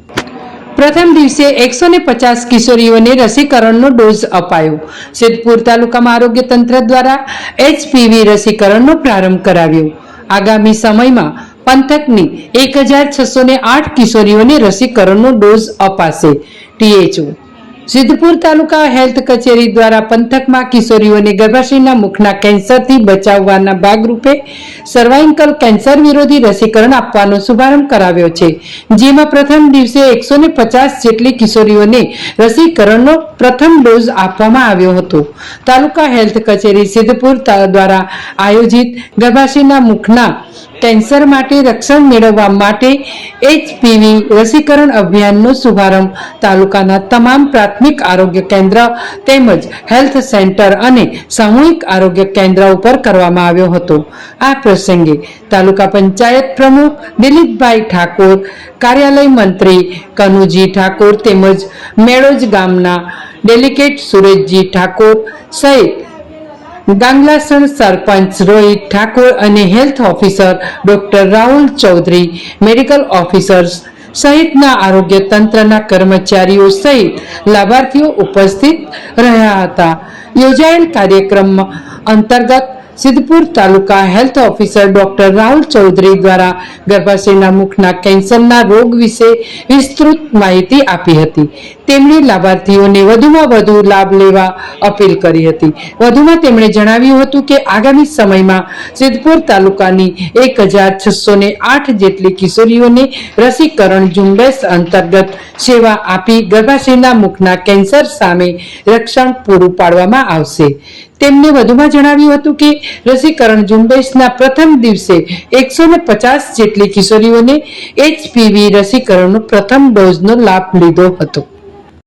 પ્રથમ દિવસે 150 કિશોરીઓને રસીકરણનો ડોઝ અપાયો। સિદ્ધપુર તાલુકામાં આરોગ્ય તંત્ર દ્વારા HPV રસીકરણનો પ્રારંભ કરાવ્યો। આગામી સમયમાં પંથકની 1608 કિશોરીઓને રસીકરણનો ડોઝ અપાશે। THO સિદ્ધપુર તાલુકા હેલ્થ કચેરી દ્વારા પંથકમાં કિશોરીઓને ગર્ભાશયના મુખના કેન્સરથી બચાવવાના ભાગરૂપે સર્વાઇકલ કેન્સર વિરોધી રસીકરણ આપવાનો શુભારંભ કરાવ્યો છે, જેમાં પ્રથમ દિવસે 150 જેટલી કિશોરીઓને રસીકરણનો પ્રથમ ડોઝ આપવામાં આવ્યો હતો। તાલુકા હેલ્થ કચેરી સિદ્ધપુર દ્વારા આયોજિત ગર્ભાશયના મુખના કેન્સર માટે રક્ષણ મેળવવા માટે HPV રસીકરણ અભિયાનનો શુભારંભ તાલુકાના તમામ પ્રાથમિક આરોગ્ય કેન્દ્ર તેમજ હેલ્થ સેન્ટર અને સામૂહિક આરોગ્ય કેન્દ્ર ઉપર કરવામાં આવ્યો હતો। આ પ્રસંગે તાલુકા પંચાયત પ્રમુખ દિલીપભાઈ ઠાકોર, કાર્યાલય મંત્રી કનુજી ઠાકોર તેમજ મેળોજ ગામના ડેલિગેટ સુરેશજી ઠાકોર સહિત ગાંગલાસણ સરપંચ રોહિત ઠાકોર અને health officer doctor Rahul Chaudhary, medical officers સહિતના આરોગ્ય તંત્રના કર્મચારીઓ સહિત લાભાર્થીઓ ઉપસ્થિત રહ્યા હતા। યોજાયેલ કાર્યક્રમ અંતર્ગત સિદ્ધપુર તાલુકા health officer doctor Rahul Chaudhary દ્વારા ગર્ભાશયના મુખના કેન્સરના રોગ વિશે વિસ્તૃત માહિતી આપી હતી। તેમણે લાભાર્થીઓને વધુમાં વધુ લાભ લેવા અપીલ કરી હતી। વધુમાં તેમણે જણાવ્યું હતું કે આગામી સમયમાં સિદ્ધપુર તાલુકાની 1608 જેટલી કિશોરીઓને રસીકરણ ઝુંબેશ અંતર્ગત સેવા આપી ગર્ભાશયના મુખના કેન્સર સામે રક્ષણ પૂરું પાડવામાં આવશે। તેમણે વધુમાં જણાવ્યું હતું કે રસીકરણ ઝુંબેશના પ્રથમ દિવસે 150 જેટલી કિશોરીઓને HPV રસીકરણનો પ્રથમ ડોઝનો લાભ લીધો હતો।